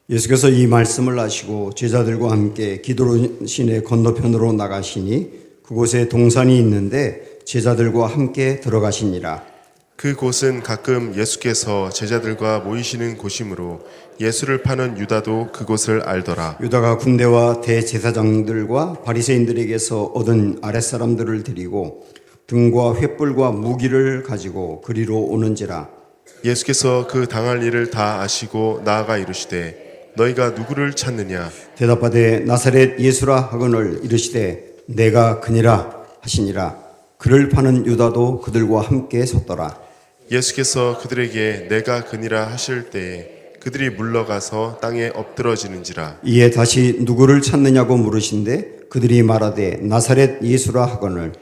예수께서 이 말씀을 하시고 제자들과 함께 기드론 시내 건너편으로 나가시니 그곳에 동산이 있는데 제자들과 함께 들어가시니라. 그곳은 가끔 예수께서 제자들과 모이시는 곳이므로 예수를 파는 유다도 그곳을 알더라. 유다가 군대와 대제사장들과 바리새인들에게서 얻은 아랫사람들을 데리고 등과 횃불과 무기를 가지고 그리로 오는지라. 예수께서 그 당할 일을 다 아시고 나아가 이르시되 너희가 누구를 찾느냐? 대답하되 나사렛 예수라 하거늘 이르시되 내가 그니라 하시니라. 그를 파는 유다도 그들과 함께 섰더라. 예수께서 그들에게 내가 그니라 하실 때에 그들이 물러가서 땅에 엎드러지는지라. 이에 다시 누구를 찾느냐고 물으신데 그들이 말하되 나사렛 예수라 하거늘.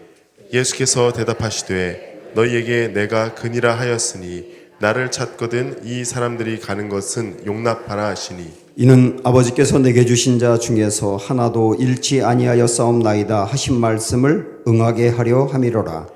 예수께서 대답하시되 너희에게 내가 그니라 하였으니 나를 찾거든 이 사람들이 가는 것은 용납하라 하시니 이는 아버지께서 내게 주신 자 중에서 하나도 잃지 아니하였사옵나이다 하신 말씀을 응하게 하려 함이로라.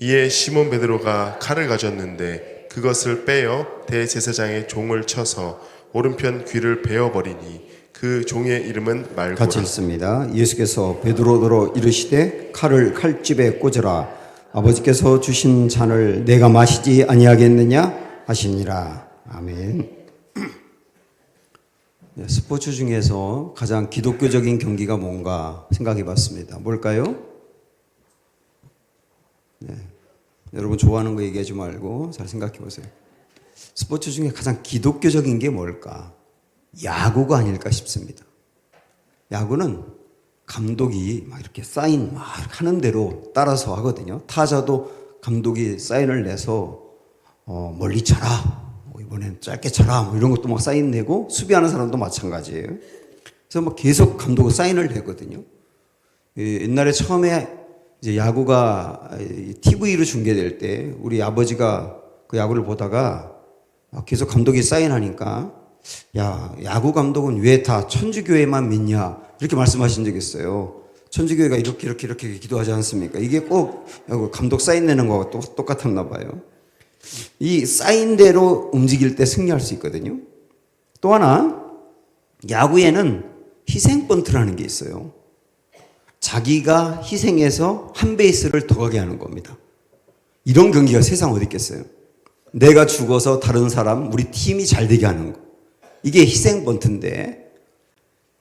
이에 시몬 베드로가 칼을 가졌는데 그것을 빼어 대제사장의 종을 쳐서 오른편 귀를 베어버리니 그 종의 이름은 말고라. 같이 읽습니다. 예수께서 베드로더러 이르시되 칼을 칼집에 꽂으라. 아버지께서 주신 잔을 내가 마시지 아니하겠느냐 하시니라. 아멘. 네, 스포츠 중에서 가장 기독교적인 경기가 뭔가 생각해 봤습니다. 뭘까요? 네. 여러분 좋아하는 거 얘기하지 말고 잘 생각해 보세요. 스포츠 중에 가장 기독교적인 게 뭘까? 야구가 아닐까 싶습니다. 야구는 감독이 막 이렇게 사인 막 하는 대로 따라서 하거든요. 타자도 감독이 사인을 내서 멀리 쳐라. 이번엔 짧게 쳐라. 뭐 이런 것도 막 사인 내고 수비하는 사람도 마찬가지예요. 그래서 막 계속 감독은 사인을 내거든요. 옛날에 처음에 이제 야구가 TV로 중계될 때 우리 아버지가 그 야구를 보다가 계속 감독이 사인하니까 야, 야구 감독은 왜 다 천주교회만 믿냐 이렇게 말씀하신 적이 있어요. 천주교회가 이렇게 기도하지 않습니까? 이게 꼭 감독 사인 내는 거와 똑같았나 봐요. 이 사인대로 움직일 때 승리할 수 있거든요. 또 하나 야구에는 희생 번트라는 게 있어요. 자기가 희생해서 한 베이스를 더 가게 하는 겁니다. 이런 경기가 세상 어디 있겠어요? 내가 죽어서 다른 사람, 우리 팀이 잘 되게 하는 거. 이게 희생 번트인데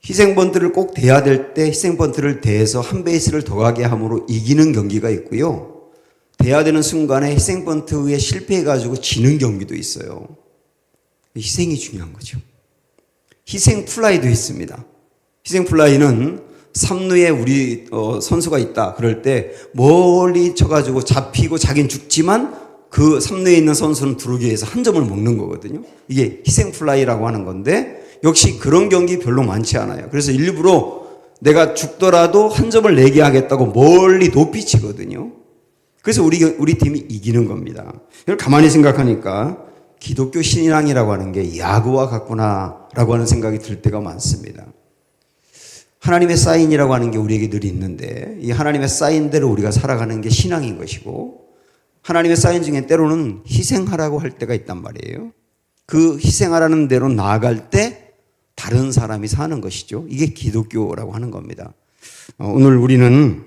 희생 번트를 꼭 대야 될 때 희생 번트를 대해서 한 베이스를 더 가게 함으로 이기는 경기가 있고요. 대야 되는 순간에 희생 번트에 실패해가지고 지는 경기도 있어요. 희생이 중요한 거죠. 희생 플라이도 있습니다. 희생 플라이는 3루에 우리 선수가 있다. 그럴 때 멀리 쳐가지고 잡히고 자기는 죽지만 그 3루에 있는 선수는 들어오기 위해서 한 점을 먹는 거거든요. 이게 희생 플라이라고 하는 건데 역시 그런 경기 별로 많지 않아요. 그래서 일부러 내가 죽더라도 한 점을 내게 하겠다고 멀리 높이 치거든요. 그래서 우리 팀이 이기는 겁니다. 이걸 가만히 생각하니까 기독교 신앙이라고 하는 게 야구와 같구나라고 하는 생각이 들 때가 많습니다. 하나님의 사인이라고 하는 게 우리에게 늘 있는데 이 하나님의 사인대로 우리가 살아가는 게 신앙인 것이고 하나님의 사인 중에 때로는 희생하라고 할 때가 있단 말이에요. 그 희생하라는 대로 나아갈 때 다른 사람이 사는 것이죠. 이게 기독교라고 하는 겁니다. 오늘 우리는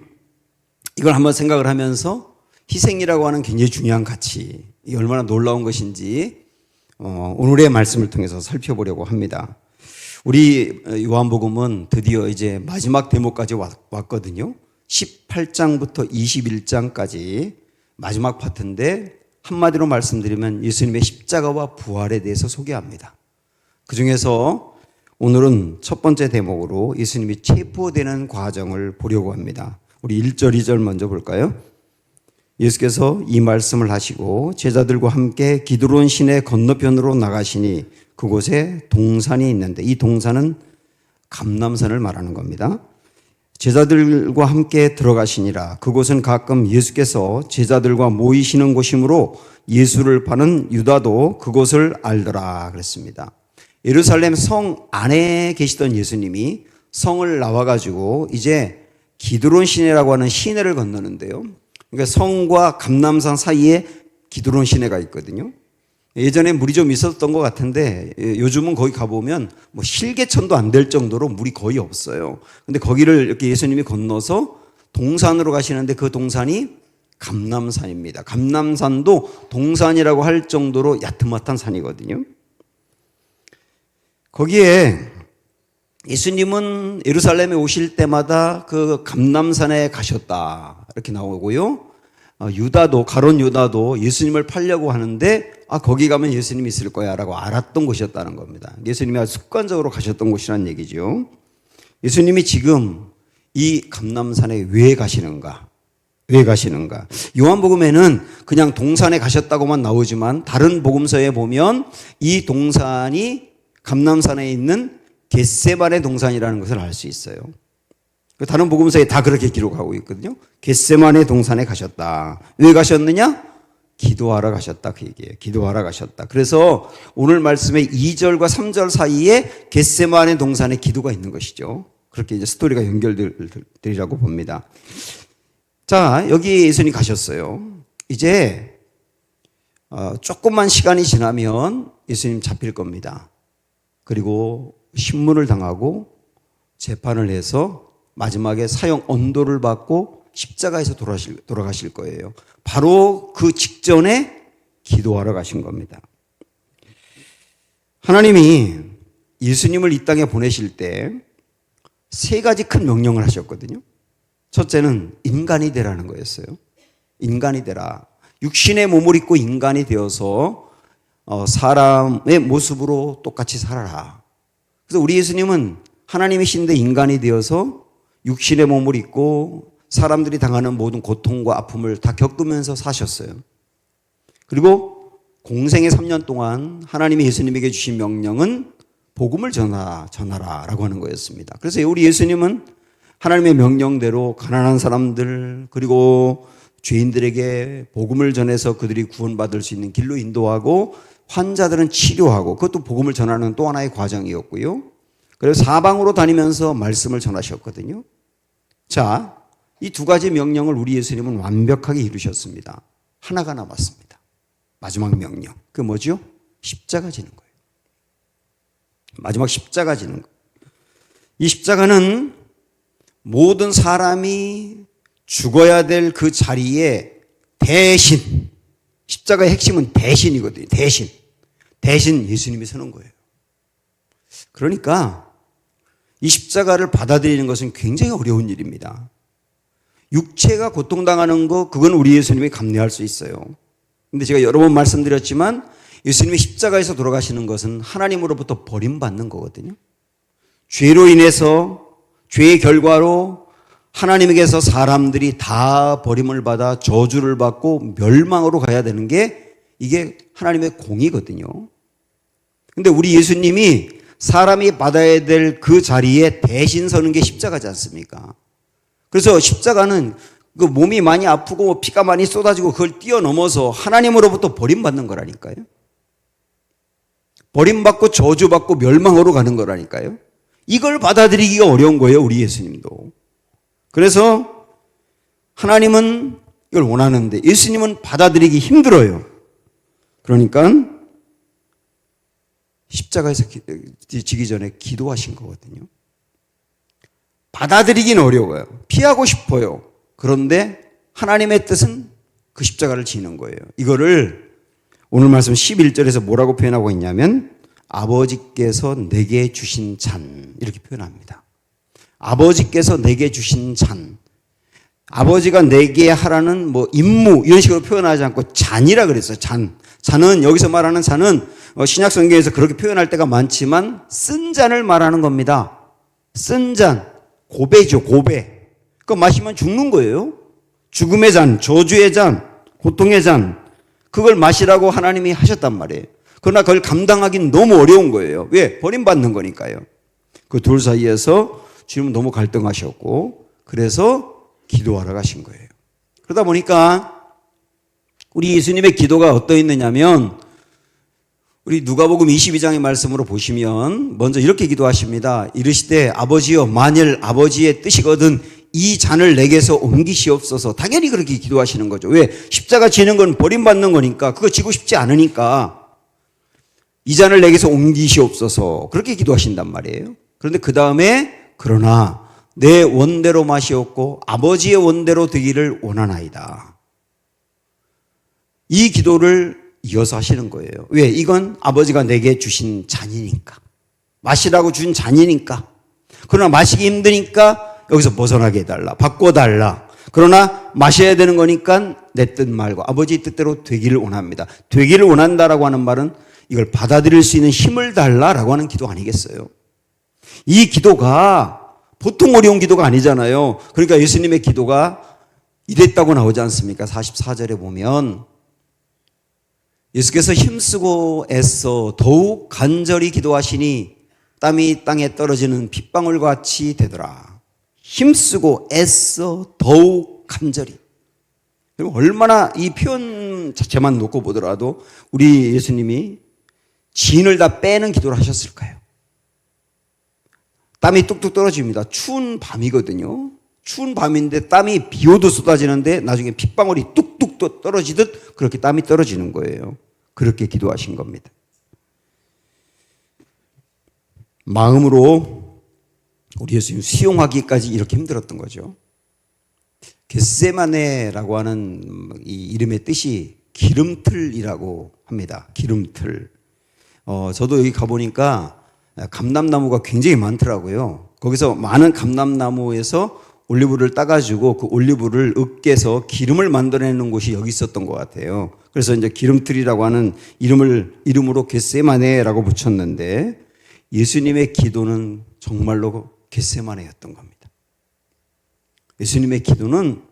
이걸 한번 생각을 하면서 희생이라고 하는 굉장히 중요한 가치, 이게 얼마나 놀라운 것인지 오늘의 말씀을 통해서 살펴보려고 합니다. 우리 요한복음은 드디어 이제 마지막 대목까지 왔거든요. 18장부터 21장까지 마지막 파트인데 한마디로 말씀드리면 예수님의 십자가와 부활에 대해서 소개합니다. 그중에서 오늘은 첫 번째 대목으로 예수님이 체포되는 과정을 보려고 합니다. 우리 1절, 2절 먼저 볼까요? 예수께서 이 말씀을 하시고 제자들과 함께 기드론 시내 건너편으로 나가시니 그곳에 동산이 있는데 이 동산은 감람산을 말하는 겁니다. 제자들과 함께 들어가시니라. 그곳은 가끔 예수께서 제자들과 모이시는 곳이므로 예수를 파는 유다도 그곳을 알더라 그랬습니다. 예루살렘 성 안에 계시던 예수님이 성을 나와가지고 이제 기드론 시내라고 하는 시내를 건너는데요. 그러니까 성과 감람산 사이에 기드론 시내가 있거든요. 예전에 물이 좀 있었던 것 같은데 요즘은 거기 가보면 뭐 실개천도 안 될 정도로 물이 거의 없어요. 근데 거기를 이렇게 예수님이 건너서 동산으로 가시는데 그 동산이 감람산입니다. 감람산도 동산이라고 할 정도로 야트막한 산이거든요. 거기에 예수님은 예루살렘에 오실 때마다 그 감람산에 가셨다 이렇게 나오고요. 유다도 가룟 유다도 예수님을 팔려고 하는데 거기 가면 예수님이 있을 거야 라고 알았던 곳이었다는 겁니다. 예수님이 아주 습관적으로 가셨던 곳이라는 얘기죠. 예수님이 지금 이 감람산에 왜 가시는가? 왜 가시는가? 요한복음에는 그냥 동산에 가셨다고만 나오지만 다른 복음서에 보면 이 동산이 감람산에 있는 겟세마네 동산이라는 것을 알 수 있어요. 다른 복음서에 다 그렇게 기록하고 있거든요. 겟세마네 동산에 가셨다. 왜 가셨느냐? 기도하러 가셨다 그 얘기예요. 기도하러 가셨다. 그래서 오늘 말씀의 2절과 3절 사이에 겟세마네 동산에 기도가 있는 것이죠. 그렇게 이제 스토리가 연결되리라고 봅니다. 자, 여기 예수님이 가셨어요. 이제 조금만 시간이 지나면 예수님 잡힐 겁니다. 그리고 신문을 당하고 재판을 해서 마지막에 사형 언도를 받고 십자가에서 돌아가실 거예요. 바로 그 직전에 기도하러 가신 겁니다. 하나님이 예수님을 이 땅에 보내실 때 세 가지 큰 명령을 하셨거든요. 첫째는 인간이 되라는 거였어요. 인간이 되라. 육신의 몸을 입고 인간이 되어서 사람의 모습으로 똑같이 살아라. 그래서 우리 예수님은 하나님이신데 인간이 되어서 육신의 몸을 입고 사람들이 당하는 모든 고통과 아픔을 다 겪으면서 사셨어요. 그리고 공생의 3년 동안 하나님이 예수님에게 주신 명령은 복음을 전하라 라고 하는 거였습니다. 그래서 우리 예수님은 하나님의 명령대로 가난한 사람들 그리고 죄인들에게 복음을 전해서 그들이 구원받을 수 있는 길로 인도하고 환자들은 치료하고 그것도 복음을 전하는 또 하나의 과정이었고요. 그래서 사방으로 다니면서 말씀을 전하셨거든요. 자, 이 두 가지 명령을 우리 예수님은 완벽하게 이루셨습니다. 하나가 남았습니다. 마지막 명령. 그게 뭐죠? 십자가 지는 거예요. 마지막 십자가 지는 거. 이 십자가는 모든 사람이 죽어야 될 그 자리에 대신, 십자가의 핵심은 대신이거든요. 대신 예수님이 서는 거예요. 그러니까 이 십자가를 받아들이는 것은 굉장히 어려운 일입니다. 육체가 고통당하는 거 그건 우리 예수님이 감내할 수 있어요. 근데 제가 여러 번 말씀드렸지만 예수님이 십자가에서 돌아가시는 것은 하나님으로부터 버림받는 거거든요. 죄로 인해서 죄의 결과로 하나님에게서 사람들이 다 버림을 받아 저주를 받고 멸망으로 가야 되는 게 이게 하나님의 공이거든요. 근데 우리 예수님이 사람이 받아야 될 그 자리에 대신 서는 게 십자가지 않습니까? 그래서 십자가는 그 몸이 많이 아프고 피가 많이 쏟아지고 그걸 뛰어넘어서 하나님으로부터 버림받는 거라니까요. 버림받고 저주받고 멸망으로 가는 거라니까요. 이걸 받아들이기가 어려운 거예요, 우리 예수님도. 그래서 하나님은 이걸 원하는데 예수님은 받아들이기 힘들어요. 그러니까 십자가에서 지기 전에 기도하신 거거든요. 받아들이긴 어려워요. 피하고 싶어요. 그런데 하나님의 뜻은 그 십자가를 지는 거예요. 이거를 오늘 말씀 11절에서 뭐라고 표현하고 있냐면 아버지께서 내게 주신 잔 이렇게 표현합니다. 아버지께서 내게 주신 잔. 아버지가 내게 하라는 뭐 임무 이런 식으로 표현하지 않고 잔이라 그랬어요. 잔은 여기서 말하는 잔은 신약 성경에서 그렇게 표현할 때가 많지만 쓴 잔을 말하는 겁니다. 쓴 잔, 고배죠, 고배. 그거 마시면 죽는 거예요. 죽음의 잔, 저주의 잔, 고통의 잔. 그걸 마시라고 하나님이 하셨단 말이에요. 그러나 그걸 감당하기는 너무 어려운 거예요. 왜? 버림받는 거니까요. 그 둘 사이에서 주님은 너무 갈등하셨고 그래서 기도하러 가신 거예요. 그러다 보니까 우리 예수님의 기도가 어떠했느냐면 우리 누가복음 22장의 말씀으로 보시면 먼저 이렇게 기도하십니다. 이르시되 아버지여 만일 아버지의 뜻이거든 이 잔을 내게서 옮기시옵소서. 당연히 그렇게 기도하시는 거죠. 왜? 십자가 지는 건 버림받는 거니까 그거 지고 싶지 않으니까 이 잔을 내게서 옮기시옵소서. 그렇게 기도하신단 말이에요. 그런데 그 다음에 그러나 내 원대로 마시옵고 아버지의 원대로 되기를 원하나이다. 이 기도를 이어서 하시는 거예요. 왜? 이건 아버지가 내게 주신 잔이니까. 마시라고 준 잔이니까. 그러나 마시기 힘드니까 여기서 벗어나게 해달라. 바꿔달라. 그러나 마셔야 되는 거니까 내 뜻 말고 아버지 뜻대로 되기를 원합니다. 되기를 원한다라고 하는 말은 이걸 받아들일 수 있는 힘을 달라라고 하는 기도 아니겠어요? 이 기도가 보통 어려운 기도가 아니잖아요. 그러니까 예수님의 기도가 이랬다고 나오지 않습니까? 44절에 보면 예수께서 힘쓰고 애써 더욱 간절히 기도하시니 땀이 땅에 떨어지는 핏방울 같이 되더라. 힘쓰고 애써 더욱 간절히. 그리고 얼마나 이 표현 자체만 놓고 보더라도 우리 예수님이 진을 다 빼는 기도를 하셨을까요? 땀이 뚝뚝 떨어집니다. 추운 밤이거든요. 추운 밤인데 땀이 비 오듯 쏟아지는데 나중에 핏방울이 뚝뚝 떨어지듯 그렇게 땀이 떨어지는 거예요. 그렇게 기도하신 겁니다. 마음으로 우리 예수님 수용하기까지 이렇게 힘들었던 거죠. 겟세마네라고 하는 이 이름의 뜻이 기름틀이라고 합니다. 기름틀. 저도 여기 가보니까 감람나무가 굉장히 많더라고요. 거기서 많은 감람나무에서 올리브를 따가지고 그 올리브를 으깨서 기름을 만들어내는 곳이 여기 있었던 것 같아요. 그래서 이제 기름틀이라고 하는 이름으로 겟세마네라고 붙였는데 예수님의 기도는 정말로 겟세마네였던 겁니다. 예수님의 기도는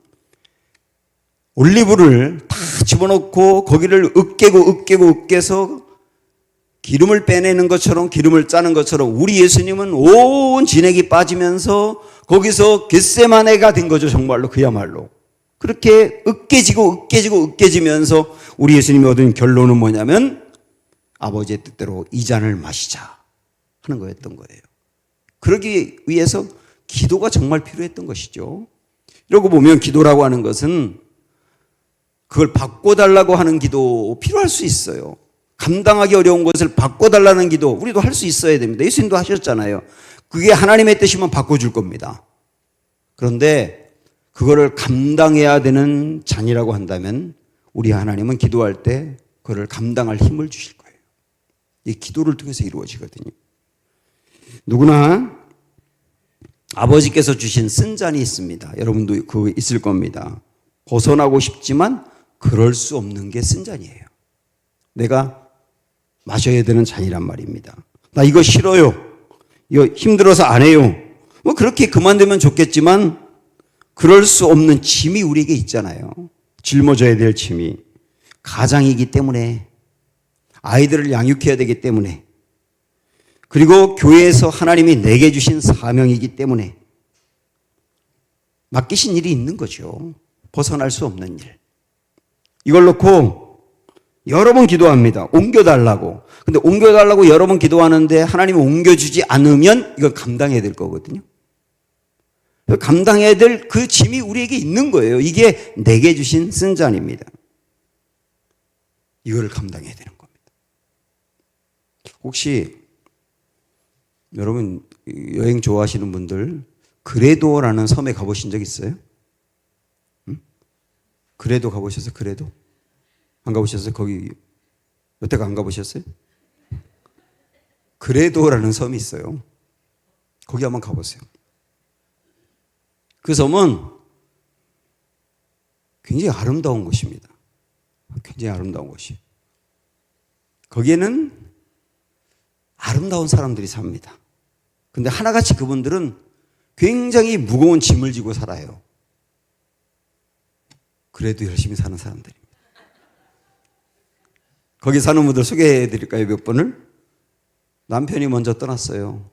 올리브를 다 집어넣고 거기를 으깨서 기름을 빼내는 것처럼 기름을 짜는 것처럼 우리 예수님은 온 진액이 빠지면서 거기서 겟세마네가 된 거죠. 정말로 그야말로. 그렇게 으깨지면서 우리 예수님이 얻은 결론은 뭐냐면 아버지의 뜻대로 이 잔을 마시자 하는 거였던 거예요. 그러기 위해서 기도가 정말 필요했던 것이죠. 이러고 보면 기도라고 하는 것은 그걸 바꿔달라고 하는 기도 필요할 수 있어요. 감당하기 어려운 것을 바꿔달라는 기도 우리도 할 수 있어야 됩니다. 예수님도 하셨잖아요. 그게 하나님의 뜻이면 바꿔줄 겁니다. 그런데 그거를 감당해야 되는 잔이라고 한다면 우리 하나님은 기도할 때 그거를 감당할 힘을 주실 거예요. 이 기도를 통해서 이루어지거든요. 누구나 아버지께서 주신 쓴 잔이 있습니다. 여러분도 그거 있을 겁니다. 벗어나고 싶지만 그럴 수 없는 게 쓴 잔이에요. 내가 마셔야 되는 잔이란 말입니다. 나 이거 싫어요. 이거 힘들어서 안 해요. 뭐 그렇게 그만두면 좋겠지만 그럴 수 없는 짐이 우리에게 있잖아요. 짊어져야 될 짐이. 가장이기 때문에 아이들을 양육해야 되기 때문에 그리고 교회에서 하나님이 내게 주신 사명이기 때문에 맡기신 일이 있는 거죠. 벗어날 수 없는 일. 이걸 놓고 여러 번 기도합니다. 옮겨달라고. 근데 옮겨달라고 여러 번 기도하는데 하나님이 옮겨주지 않으면 이걸 감당해야 될 거거든요. 감당해야 될 그 짐이 우리에게 있는 거예요. 이게 내게 주신 쓴 잔입니다. 이거를 감당해야 되는 겁니다. 혹시 여러분 여행 좋아하시는 분들 그레도라는 섬에 가보신 적 있어요? 응? 그레도 가보셨어요? 그레도? 안 가보셨어요? 거기 여태가 안 가보셨어요? 그레도라는 섬이 있어요. 거기 한번 가보세요. 그 섬은 굉장히 아름다운 곳입니다. 굉장히 아름다운 곳이에요. 거기에는 아름다운 사람들이 삽니다. 근데 하나같이 그분들은 굉장히 무거운 짐을 지고 살아요. 그래도 열심히 사는 사람들입니다. 거기 사는 분들 소개해 드릴까요? 몇 분을? 남편이 먼저 떠났어요.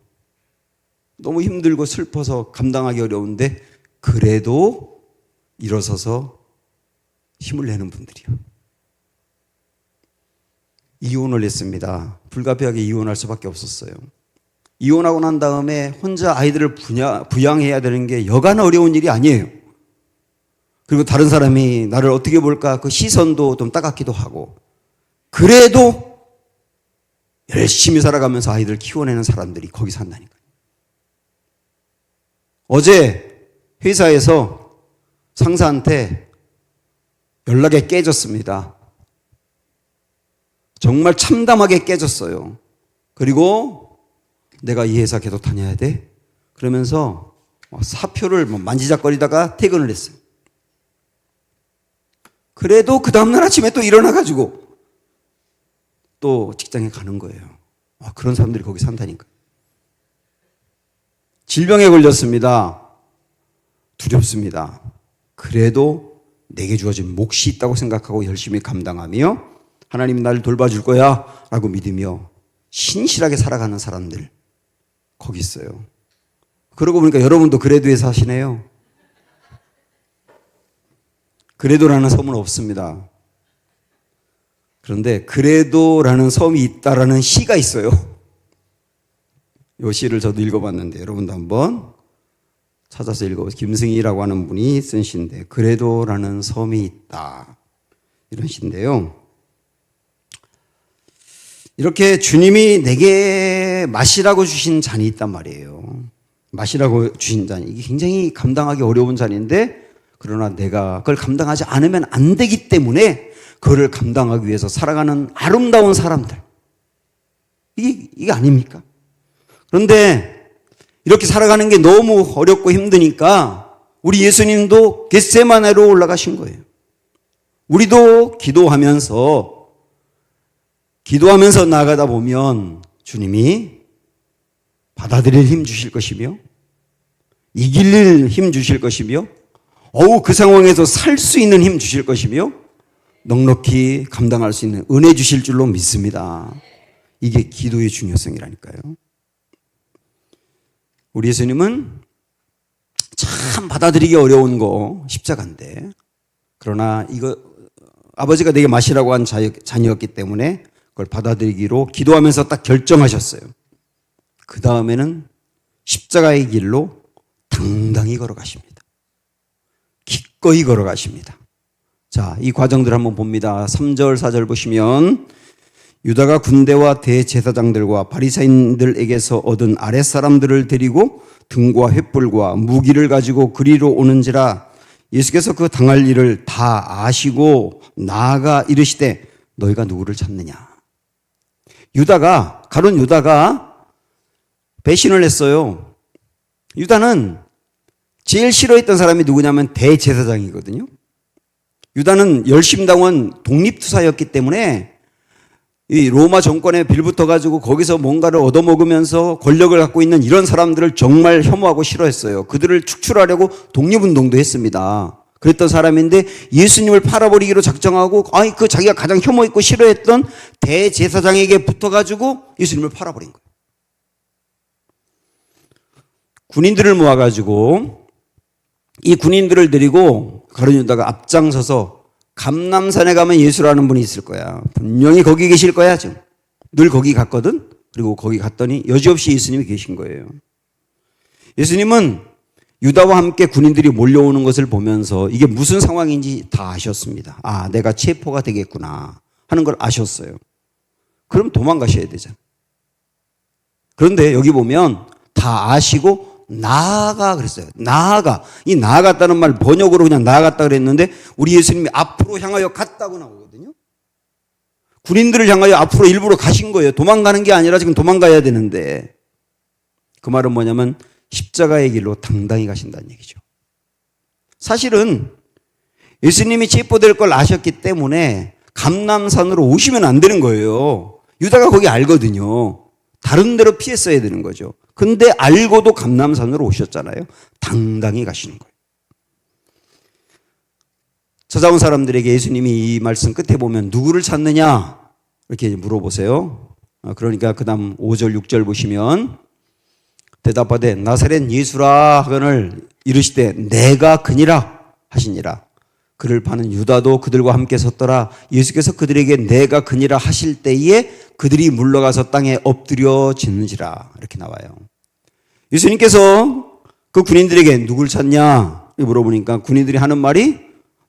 너무 힘들고 슬퍼서 감당하기 어려운데 그래도 일어서서 힘을 내는 분들이요. 이혼을 했습니다. 불가피하게 이혼할 수밖에 없었어요. 이혼하고 난 다음에 혼자 아이들을 부양해야 되는 게 여간 어려운 일이 아니에요. 그리고 다른 사람이 나를 어떻게 볼까 그 시선도 좀 따갑기도 하고 그래도 열심히 살아가면서 아이들 키워내는 사람들이 거기 산다니까요. 어제 회사에서 상사한테 연락이 깨졌습니다. 정말 참담하게 깨졌어요. 그리고 내가 이 회사 계속 다녀야 돼? 그러면서 사표를 만지작거리다가 퇴근을 했어요. 그래도 그 다음날 아침에 또 일어나가지고 또 직장에 가는 거예요. 그런 사람들이 거기 산다니까요. 질병에 걸렸습니다. 두렵습니다. 그래도 내게 주어진 몫이 있다고 생각하고 열심히 감당하며 하나님이 나를 돌봐줄 거야 라고 믿으며 신실하게 살아가는 사람들 거기 있어요. 그러고 보니까 여러분도 그레도에 사시네요. 그레도라는 섬은 없습니다. 그런데 그레도라는 섬이 있다라는 시가 있어요. 이 시를 저도 읽어봤는데 여러분도 한번 찾아서 읽어보세요. 김승희라고 하는 분이 쓴 시인데 그레도라는 섬이 있다. 이런 시인데요. 이렇게 주님이 내게 마시라고 주신 잔이 있단 말이에요. 마시라고 주신 잔. 이게 굉장히 감당하기 어려운 잔인데 그러나 내가 그걸 감당하지 않으면 안 되기 때문에 그거를 감당하기 위해서 살아가는 아름다운 사람들. 이게 아닙니까? 그런데 이렇게 살아가는 게 너무 어렵고 힘드니까 우리 예수님도 겟세마네로 올라가신 거예요. 우리도 기도하면서 나아가다 보면 주님이 받아들일 힘 주실 것이며 이길 힘 주실 것이며 그 상황에서 살 수 있는 힘 주실 것이며 넉넉히 감당할 수 있는 은혜 주실 줄로 믿습니다. 이게 기도의 중요성이라니까요. 우리 예수님은 참 받아들이기 어려운 거 십자가인데 그러나 이거 아버지가 내게 마시라고 한 잔이었기 때문에 그걸 받아들이기로 기도하면서 딱 결정하셨어요. 그 다음에는 십자가의 길로 당당히 걸어가십니다. 기꺼이 걸어가십니다. 자, 이 과정들 한번 봅니다. 3절, 4절 보시면 유다가 군대와 대제사장들과 바리새인들에게서 얻은 아랫사람들을 데리고 등과 횃불과 무기를 가지고 그리로 오는지라 예수께서 그 당할 일을 다 아시고 나아가 이르시되 너희가 누구를 찾느냐. 가룟 유다가 배신을 했어요. 유다는 제일 싫어했던 사람이 누구냐면 대제사장이거든요. 유다는 열심당원 독립투사였기 때문에 이 로마 정권에 빌붙어가지고 거기서 뭔가를 얻어먹으면서 권력을 갖고 있는 이런 사람들을 정말 혐오하고 싫어했어요. 그들을 축출하려고 독립운동도 했습니다. 그랬던 사람인데 예수님을 팔아버리기로 작정하고 그 자기가 가장 혐오했고 싫어했던 대제사장에게 붙어가지고 예수님을 팔아버린 거예요. 군인들을 모아가지고 이 군인들을 데리고 가룟 유다가 앞장서서 감람산에 가면 예수라는 분이 있을 거야. 분명히 거기 계실 거야. 지금 늘 거기 갔거든. 그리고 거기 갔더니 여지없이 예수님이 계신 거예요. 예수님은 유다와 함께 군인들이 몰려오는 것을 보면서 이게 무슨 상황인지 다 아셨습니다. 내가 체포가 되겠구나 하는 걸 아셨어요. 그럼 도망가셔야 되잖아. 그런데 여기 보면 다 아시고 나아가 그랬어요. 이 나아갔다는 말 번역으로 그냥 나아갔다 그랬는데 우리 예수님이 앞으로 향하여 갔다고 나오거든요. 군인들을 향하여 앞으로 일부러 가신 거예요. 도망가는 게 아니라 지금 도망가야 되는데 그 말은 뭐냐면 십자가의 길로 당당히 가신다는 얘기죠. 사실은 예수님이 체포될 걸 아셨기 때문에 감람산으로 오시면 안 되는 거예요. 유다가 거기 알거든요. 다른 데로 피했어야 되는 거죠. 근데 알고도 감람산으로 오셨잖아요. 당당히 가시는 거예요. 찾아온 사람들에게 예수님이 이 말씀 끝에 보면 누구를 찾느냐 이렇게 물어보세요. 그러니까 그 다음 5절 6절 보시면 대답하되 나사렛 예수라 하거늘 이르시되 내가 그니라 하시니라. 그를 파는 유다도 그들과 함께 섰더라. 예수께서 그들에게 내가 그니라 하실 때에 그들이 물러가서 땅에 엎드려 짓는지라. 이렇게 나와요. 예수님께서 그 군인들에게 누굴 찾냐 물어보니까 군인들이 하는 말이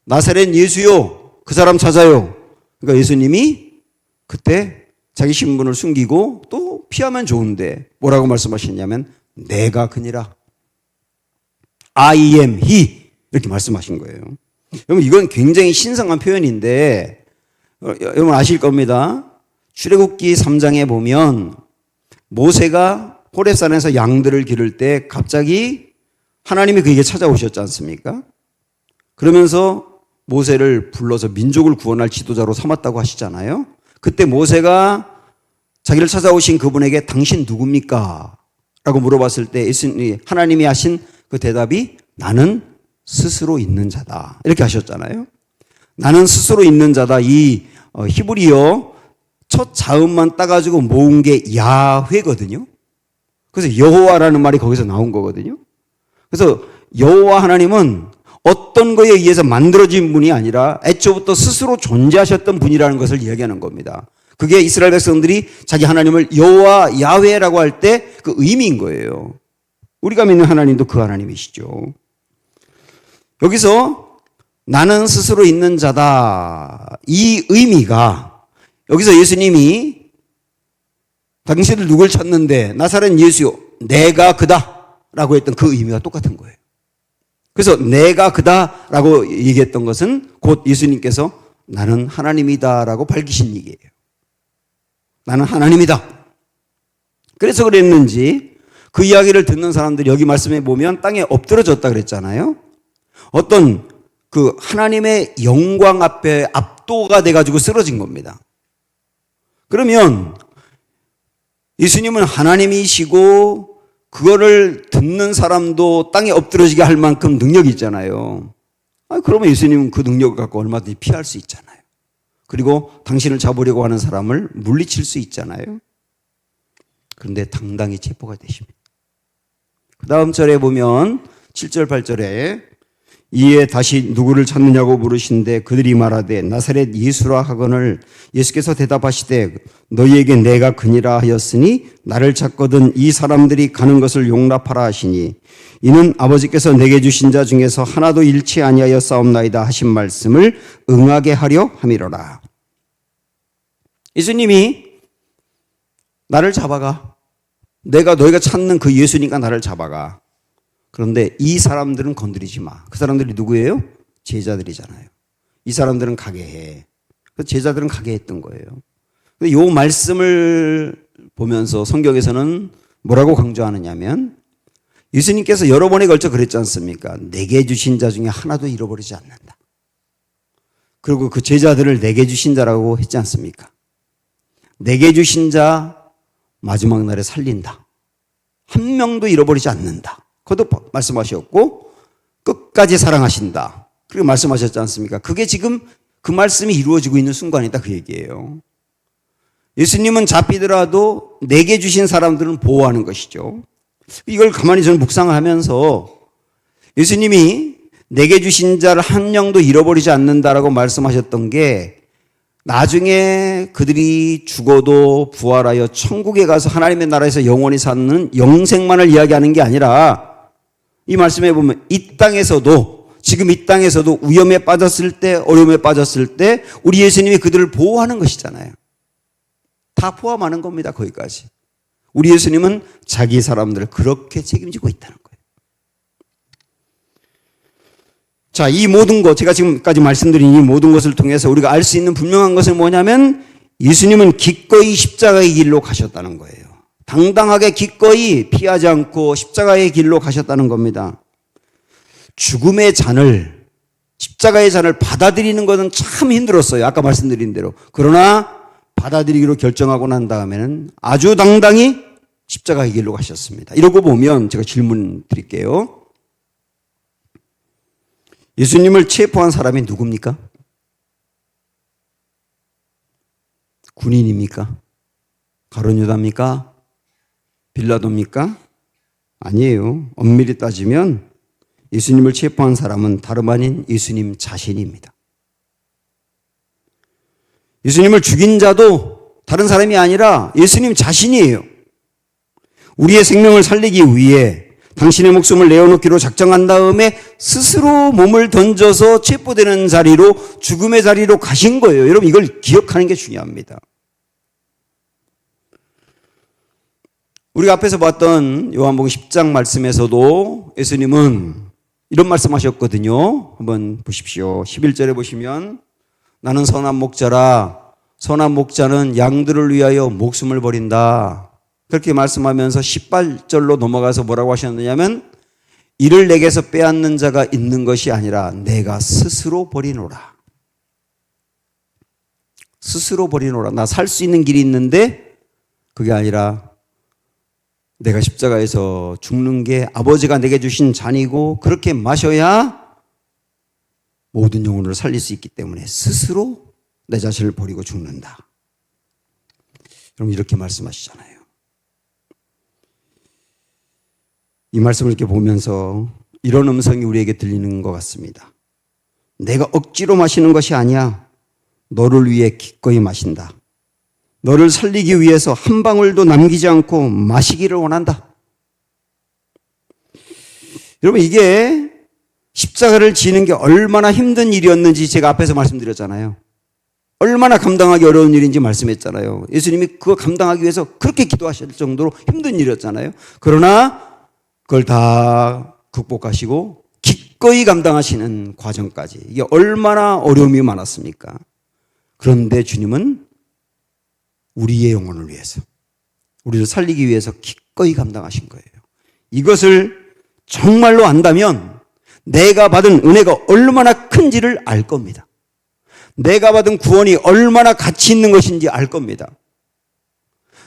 나사렛 예수요. 그 사람 찾아요. 그러니까 예수님이 그때 자기 신분을 숨기고 또 피하면 좋은데 뭐라고 말씀하셨냐면 내가 그니라. I am he 이렇게 말씀하신 거예요. 여러분 이건 굉장히 신성한 표현인데 여러분 아실 겁니다. 출애굽기 3장에 보면 모세가 호렙산에서 양들을 기를 때 갑자기 하나님이 그에게 찾아오셨지 않습니까? 그러면서 모세를 불러서 민족을 구원할 지도자로 삼았다고 하시잖아요. 그때 모세가 자기를 찾아오신 그분에게 당신 누굽니까? 라고 물어봤을 때 하나님이 하신 그 대답이 나는 스스로 있는 자다. 이렇게 하셨잖아요. 나는 스스로 있는 자다. 이 히브리어 첫 자음만 따가지고 모은 게 야훼거든요. 그래서 여호와라는 말이 거기서 나온 거거든요. 그래서 여호와 하나님은 어떤 거에 의해서 만들어진 분이 아니라 애초부터 스스로 존재하셨던 분이라는 것을 이야기하는 겁니다. 그게 이스라엘 백성들이 자기 하나님을 여호와 야훼라고 할 때 그 의미인 거예요. 우리가 믿는 하나님도 그 하나님이시죠. 여기서 나는 스스로 있는 자다. 이 의미가 여기서 예수님이 당신들 누굴 찾는데 나사렛 예수요 내가 그다 라고 했던 그 의미가 똑같은 거예요. 그래서 내가 그다 라고 얘기했던 것은 곧 예수님께서 나는 하나님이다 라고 밝히신 얘기예요. 나는 하나님이다. 그래서 그랬는지 그 이야기를 듣는 사람들이 여기 말씀해 보면 땅에 엎드러졌다 그랬잖아요. 어떤 그 하나님의 영광 앞에 압도가 돼가지고 쓰러진 겁니다. 그러면 예수님은 하나님이시고 그거를 듣는 사람도 땅에 엎드러지게 할 만큼 능력이 있잖아요. 그러면 예수님은 그 능력을 갖고 얼마든지 피할 수 있잖아요. 그리고 당신을 잡으려고 하는 사람을 물리칠 수 있잖아요. 그런데 당당히 체포가 되십니다. 그 다음 절에 보면 7절 8절에 이에 다시 누구를 찾느냐고 물으신데 그들이 말하되 나사렛 예수라 하거늘 예수께서 대답하시되 너희에게 내가 그니라 하였으니 나를 찾거든 이 사람들이 가는 것을 용납하라 하시니 이는 아버지께서 내게 주신 자 중에서 하나도 잃지 아니하여 싸움나이다 하신 말씀을 응하게 하려 함이로라. 예수님이 나를 잡아가. 너희가 찾는 그 예수니까 나를 잡아가. 그런데 이 사람들은 건드리지 마. 그 사람들이 누구예요? 제자들이잖아요. 이 사람들은 가게 해. 그 제자들은 가게 했던 거예요. 이 말씀을 보면서 성경에서는 뭐라고 강조하느냐면 예수님께서 여러 번에 걸쳐 그랬지 않습니까? 내게 주신 자 중에 하나도 잃어버리지 않는다. 그리고 그 제자들을 내게 주신 자라고 했지 않습니까? 내게 주신 자 마지막 날에 살린다. 한 명도 잃어버리지 않는다. 그것도 말씀하셨고 끝까지 사랑하신다. 그리고 말씀하셨지 않습니까? 그게 지금 그 말씀이 이루어지고 있는 순간이다 그 얘기예요. 예수님은 잡히더라도 내게 주신 사람들은 보호하는 것이죠. 이걸 가만히 저는 묵상을 하면서 예수님이 내게 주신 자를 한 명도 잃어버리지 않는다라고 말씀하셨던 게 나중에 그들이 죽어도 부활하여 천국에 가서 하나님의 나라에서 영원히 사는 영생만을 이야기하는 게 아니라 이 말씀에 보면 이 땅에서도 지금 이 땅에서도 위험에 빠졌을 때 어려움에 빠졌을 때 우리 예수님이 그들을 보호하는 것이잖아요. 다 포함하는 겁니다. 거기까지. 우리 예수님은 자기 사람들을 그렇게 책임지고 있다는 거예요. 자, 이 모든 것, 제가 지금까지 말씀드린 이 모든 것을 통해서 우리가 알 수 있는 분명한 것은 뭐냐면 예수님은 기꺼이 십자가의 길로 가셨다는 거예요. 당당하게 기꺼이 피하지 않고 십자가의 길로 가셨다는 겁니다. 죽음의 잔을, 십자가의 잔을 받아들이는 것은 참 힘들었어요. 아까 말씀드린 대로. 그러나 받아들이기로 결정하고 난 다음에는 아주 당당히 십자가의 길로 가셨습니다. 이러고 보면 제가 질문 드릴게요. 예수님을 체포한 사람이 누굽니까? 군인입니까? 가룟유다입니까? 빌라도입니까? 아니에요. 엄밀히 따지면 예수님을 체포한 사람은 다름 아닌 예수님 자신입니다. 예수님을 죽인 자도 다른 사람이 아니라 예수님 자신이에요. 우리의 생명을 살리기 위해 당신의 목숨을 내어놓기로 작정한 다음에 스스로 몸을 던져서 체포되는 자리로 죽음의 자리로 가신 거예요. 여러분 이걸 기억하는 게 중요합니다. 우리가 앞에서 봤던 요한복음 10장 말씀에서도 예수님은 이런 말씀하셨거든요. 한번 보십시오. 11절에 보시면 나는 선한 목자라 선한 목자는 양들을 위하여 목숨을 버린다. 그렇게 말씀하면서 18절로 넘어가서 뭐라고 하셨느냐면 이를 내게서 빼앗는 자가 있는 것이 아니라 내가 스스로 버리노라. 스스로 버리노라. 나 살 수 있는 길이 있는데 그게 아니라 내가 십자가에서 죽는 게 아버지가 내게 주신 잔이고 그렇게 마셔야 모든 영혼을 살릴 수 있기 때문에 스스로 내 자신을 버리고 죽는다. 여러분 이렇게 말씀하시잖아요. 이 말씀을 이렇게 보면서 이런 음성이 우리에게 들리는 것 같습니다. 내가 억지로 마시는 것이 아니야. 너를 위해 기꺼이 마신다. 너를 살리기 위해서 한 방울도 남기지 않고 마시기를 원한다. 여러분 이게 십자가를 지는 게 얼마나 힘든 일이었는지 제가 앞에서 말씀드렸잖아요. 얼마나 감당하기 어려운 일인지 말씀했잖아요. 예수님이 그거 감당하기 위해서 그렇게 기도하실 정도로 힘든 일이었잖아요. 그러나 그걸 다 극복하시고 기꺼이 감당하시는 과정까지 이게 얼마나 어려움이 많았습니까? 그런데 주님은 우리의 영혼을 위해서 우리를 살리기 위해서 기꺼이 감당하신 거예요. 이것을 정말로 안다면 내가 받은 은혜가 얼마나 큰지를 알 겁니다. 내가 받은 구원이 얼마나 가치 있는 것인지 알 겁니다.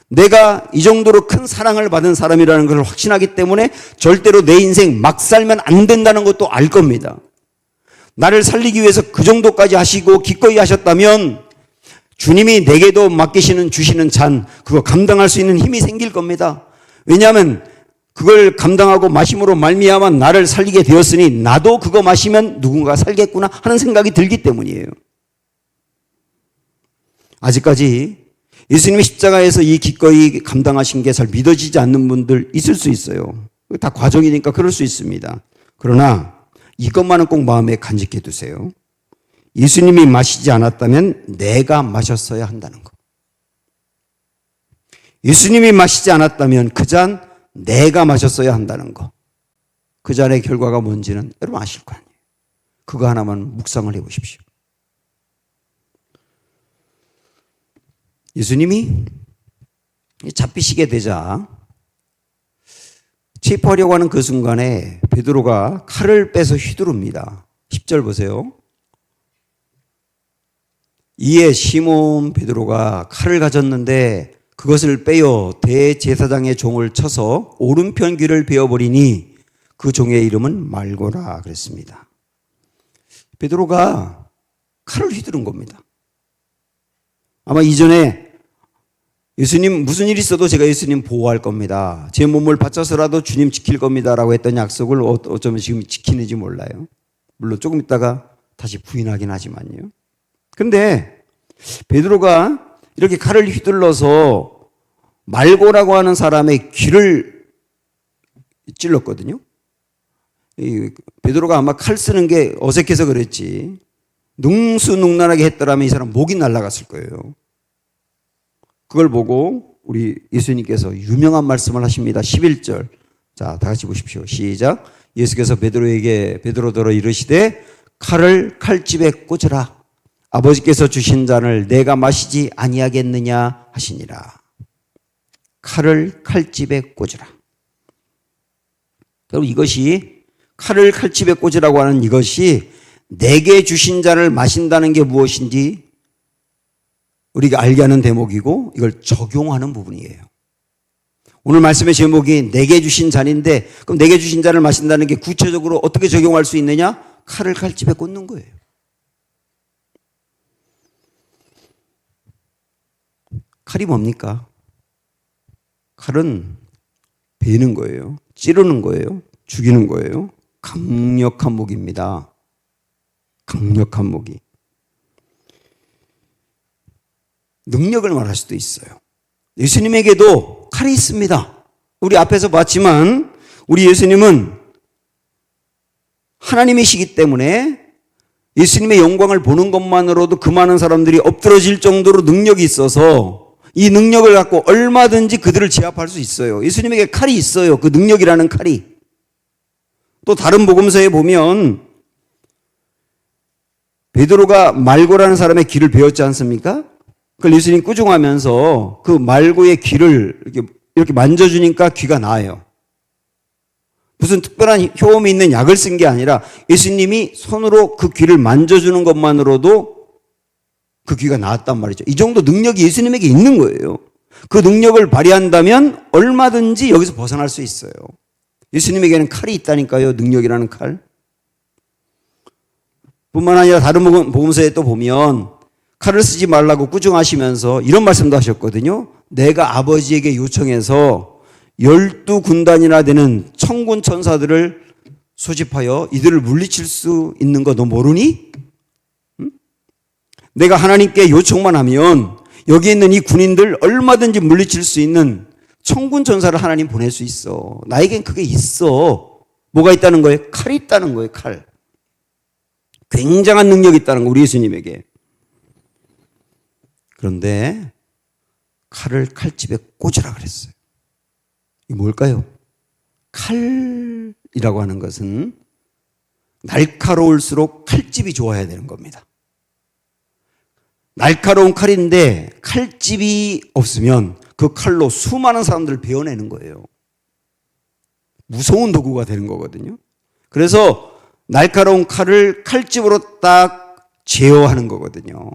내가 이 정도로 큰 사랑을 받은 사람이라는 것을 확신하기 때문에 절대로 내 인생 막 살면 안 된다는 것도 알 겁니다. 나를 살리기 위해서 그 정도까지 하시고 기꺼이 하셨다면 주님이 내게도 맡기시는 주시는 잔 그거 감당할 수 있는 힘이 생길 겁니다. 왜냐하면 그걸 감당하고 마심으로 말미암아 나를 살리게 되었으니 나도 그거 마시면 누군가 살겠구나 하는 생각이 들기 때문이에요. 아직까지 예수님이 십자가에서 이 기꺼이 감당하신 게 잘 믿어지지 않는 분들 있을 수 있어요. 다 과정이니까 그럴 수 있습니다. 그러나 이것만은 꼭 마음에 간직해 두세요. 예수님이 마시지 않았다면 내가 마셨어야 한다는 것. 예수님이 마시지 않았다면 그 잔 내가 마셨어야 한다는 것. 그 잔의 결과가 뭔지는 여러분 아실 거 아니에요. 그거 하나만 묵상을 해 보십시오. 예수님이 잡히시게 되자 체포하려고 하는 그 순간에 베드로가 칼을 빼서 휘두릅니다. 10절 보세요. 이에 시몬 베드로가 칼을 가졌는데 그것을 빼어 대제사장의 종을 쳐서 오른편 귀를 베어버리니 그 종의 이름은 말고라 그랬습니다. 베드로가 칼을 휘두른 겁니다. 아마 이전에 예수님 무슨 일이 있어도 제가 예수님 보호할 겁니다. 제 몸을 바쳐서라도 주님 지킬 겁니다라고 했던 약속을 어쩌면 지금 지키는지 몰라요. 물론 조금 있다가 다시 부인하긴 하지만요. 근데 베드로가 이렇게 칼을 휘둘러서 말고라고 하는 사람의 귀를 찔렀거든요. 베드로가 아마 칼 쓰는 게 어색해서 그랬지 능수능란하게 했더라면 이 사람 목이 날아갔을 거예요. 그걸 보고 우리 예수님께서 유명한 말씀을 하십니다. 11절. 자, 다 같이 보십시오. 시작. 예수께서 베드로더러 이르시되 칼을 칼집에 꽂으라. 아버지께서 주신 잔을 내가 마시지 아니하겠느냐 하시니라. 칼을 칼집에 꽂으라. 그럼 이것이 칼을 칼집에 꽂으라고 하는 이것이 내게 주신 잔을 마신다는 게 무엇인지 우리가 알게 하는 대목이고 이걸 적용하는 부분이에요. 오늘 말씀의 제목이 내게 주신 잔인데 그럼 내게 주신 잔을 마신다는 게 구체적으로 어떻게 적용할 수 있느냐? 칼을 칼집에 꽂는 거예요. 칼이 뭡니까? 칼은 베는 거예요. 찌르는 거예요. 죽이는 거예요. 강력한 무기입니다. 강력한 무기. 능력을 말할 수도 있어요. 예수님에게도 칼이 있습니다. 우리 앞에서 봤지만 우리 예수님은 하나님이시기 때문에 예수님의 영광을 보는 것만으로도 그 많은 사람들이 엎드러질 정도로 능력이 있어서 이 능력을 갖고 얼마든지 그들을 제압할 수 있어요. 예수님에게 칼이 있어요. 그 능력이라는 칼이. 또 다른 복음서에 보면 베드로가 말고라는 사람의 귀를 베었지 않습니까? 그걸 예수님 꾸중하면서 그 말고의 귀를 이렇게 만져주니까 귀가 나아요. 무슨 특별한 효험이 있는 약을 쓴 게 아니라 예수님이 손으로 그 귀를 만져주는 것만으로도 그 귀가 나았단 말이죠. 이 정도 능력이 예수님에게 있는 거예요. 그 능력을 발휘한다면 얼마든지 여기서 벗어날 수 있어요. 예수님에게는 칼이 있다니까요. 능력이라는 칼. 뿐만 아니라 다른 복음서에 또 보면 칼을 쓰지 말라고 꾸중하시면서 이런 말씀도 하셨거든요. 내가 아버지에게 요청해서 12군단이나 되는 천군 천사들을 소집하여 이들을 물리칠 수 있는 거 너 모르니? 응? 내가 하나님께 요청만 하면 여기 있는 이 군인들 얼마든지 물리칠 수 있는 천군 천사를 하나님 보낼 수 있어. 나에겐 그게 있어. 뭐가 있다는 거예요? 칼이 있다는 거예요. 칼. 굉장한 능력이 있다는 거 우리 예수님에게. 그런데 칼을 칼집에 꽂으라 그랬어요. 이게 뭘까요? 칼이라고 하는 것은 날카로울수록 칼집이 좋아야 되는 겁니다. 날카로운 칼인데 칼집이 없으면 그 칼로 수많은 사람들을 베어내는 거예요. 무서운 도구가 되는 거거든요. 그래서 날카로운 칼을 칼집으로 딱 제어하는 거거든요.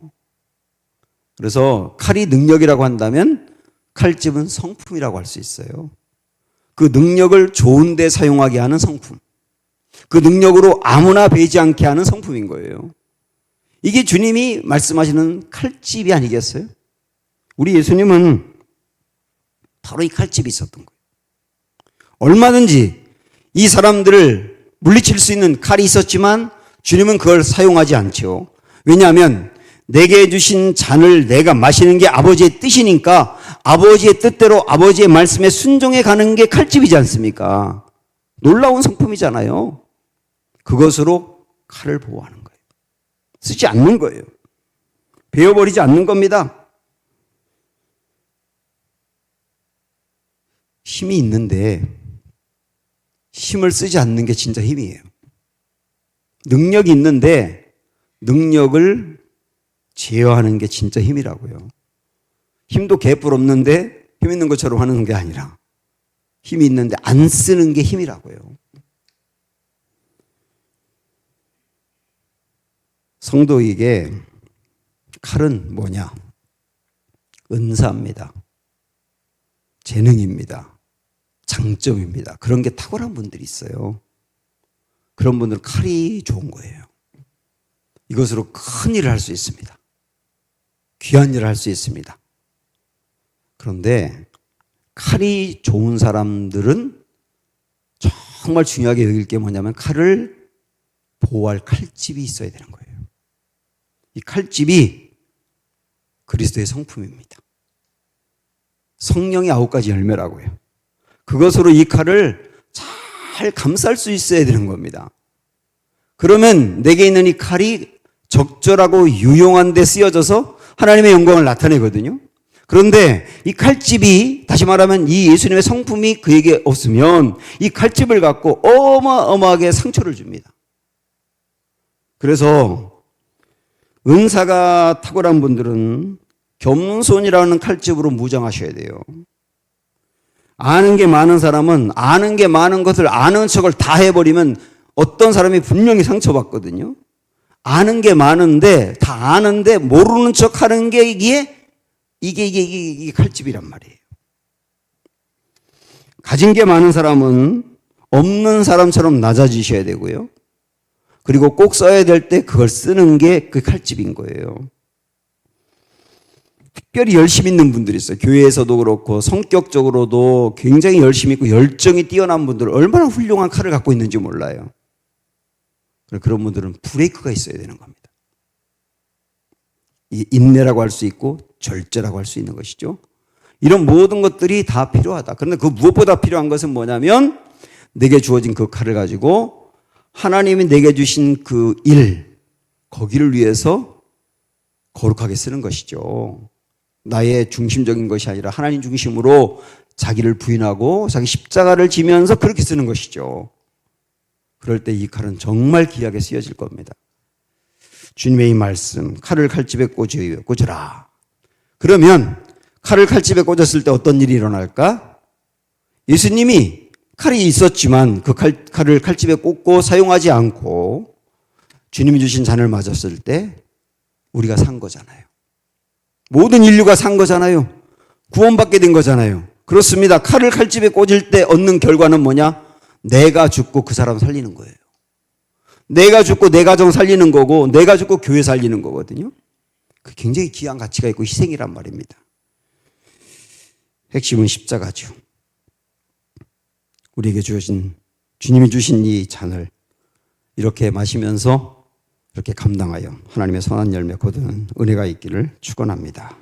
그래서 칼이 능력이라고 한다면 칼집은 성품이라고 할 수 있어요. 그 능력을 좋은 데 사용하게 하는 성품. 그 능력으로 아무나 베지 않게 하는 성품인 거예요. 이게 주님이 말씀하시는 칼집이 아니겠어요? 우리 예수님은 바로 이 칼집이 있었던 거예요. 얼마든지 이 사람들을 물리칠 수 있는 칼이 있었지만 주님은 그걸 사용하지 않죠. 왜냐하면 내게 주신 잔을 내가 마시는 게 아버지의 뜻이니까 아버지의 뜻대로 아버지의 말씀에 순종해 가는 게 칼집이지 않습니까? 놀라운 성품이잖아요. 그것으로 칼을 보호하는 거예요. 쓰지 않는 거예요. 베어버리지 않는 겁니다. 힘이 있는데 힘을 쓰지 않는 게 진짜 힘이에요. 능력이 있는데 능력을 제어하는 게 진짜 힘이라고요. 힘도 개뿔 없는데 힘 있는 것처럼 하는 게 아니라 힘이 있는데 안 쓰는 게 힘이라고요. 성도에게 칼은 뭐냐? 은사입니다. 재능입니다. 장점입니다. 그런 게 탁월한 분들이 있어요. 그런 분들은 칼이 좋은 거예요. 이것으로 큰 일을 할 수 있습니다. 귀한 일을 할 수 있습니다. 그런데 칼이 좋은 사람들은 정말 중요하게 여길 게 뭐냐면 칼을 보호할 칼집이 있어야 되는 거예요. 이 칼집이 그리스도의 성품입니다. 성령의 9가지 열매라고요. 그것으로 이 칼을 잘 감쌀 수 있어야 되는 겁니다. 그러면 내게 있는 이 칼이 적절하고 유용한 데 쓰여져서 하나님의 영광을 나타내거든요. 그런데 이 칼집이, 다시 말하면 이 예수님의 성품이 그에게 없으면 이 칼집을 갖고 어마어마하게 상처를 줍니다. 그래서 은사가 탁월한 분들은 겸손이라는 칼집으로 무장하셔야 돼요. 아는 게 많은 사람은 아는 게 많은 것을 아는 척을 다 해버리면 어떤 사람이 분명히 상처받거든요. 아는 게 많은데 다 아는데 모르는 척 하는 게 이게 칼집이란 말이에요. 가진 게 많은 사람은 없는 사람처럼 낮아지셔야 되고요. 그리고 꼭 써야 될 때 그걸 쓰는 게 그 칼집인 거예요. 특별히 열심 있는 분들이 있어요. 교회에서도 그렇고 성격적으로도 굉장히 열심히 있고 열정이 뛰어난 분들 얼마나 훌륭한 칼을 갖고 있는지 몰라요. 그런 분들은 브레이크가 있어야 되는 겁니다. 이 인내라고 할 수 있고 절제라고 할 수 있는 것이죠. 이런 모든 것들이 다 필요하다. 그런데 그 무엇보다 필요한 것은 뭐냐면 내게 주어진 그 칼을 가지고 하나님이 내게 주신 그 일, 거기를 위해서 거룩하게 쓰는 것이죠. 나의 중심적인 것이 아니라 하나님 중심으로 자기를 부인하고 자기 십자가를 지면서 그렇게 쓰는 것이죠. 그럴 때 이 칼은 정말 귀하게 쓰여질 겁니다. 주님의 이 말씀, 칼을 칼집에 꽂으라. 그러면 칼을 칼집에 꽂았을 때 어떤 일이 일어날까? 예수님이 칼이 있었지만 그 칼을 칼집에 꽂고 사용하지 않고 주님이 주신 잔을 맞았을 때 우리가 산 거잖아요. 모든 인류가 산 거잖아요. 구원받게 된 거잖아요. 그렇습니다. 칼을 칼집에 꽂을 때 얻는 결과는 뭐냐? 내가 죽고 그 사람 살리는 거예요. 내가 죽고 내 가정 살리는 거고 내가 죽고 교회 살리는 거거든요. 그 굉장히 귀한 가치가 있고 희생이란 말입니다. 핵심은 십자가죠. 우리에게 주어진 주님이 주신 이 잔을 이렇게 마시면서 이렇게 감당하여 하나님의 선한 열매 거두는 은혜가 있기를 축원합니다.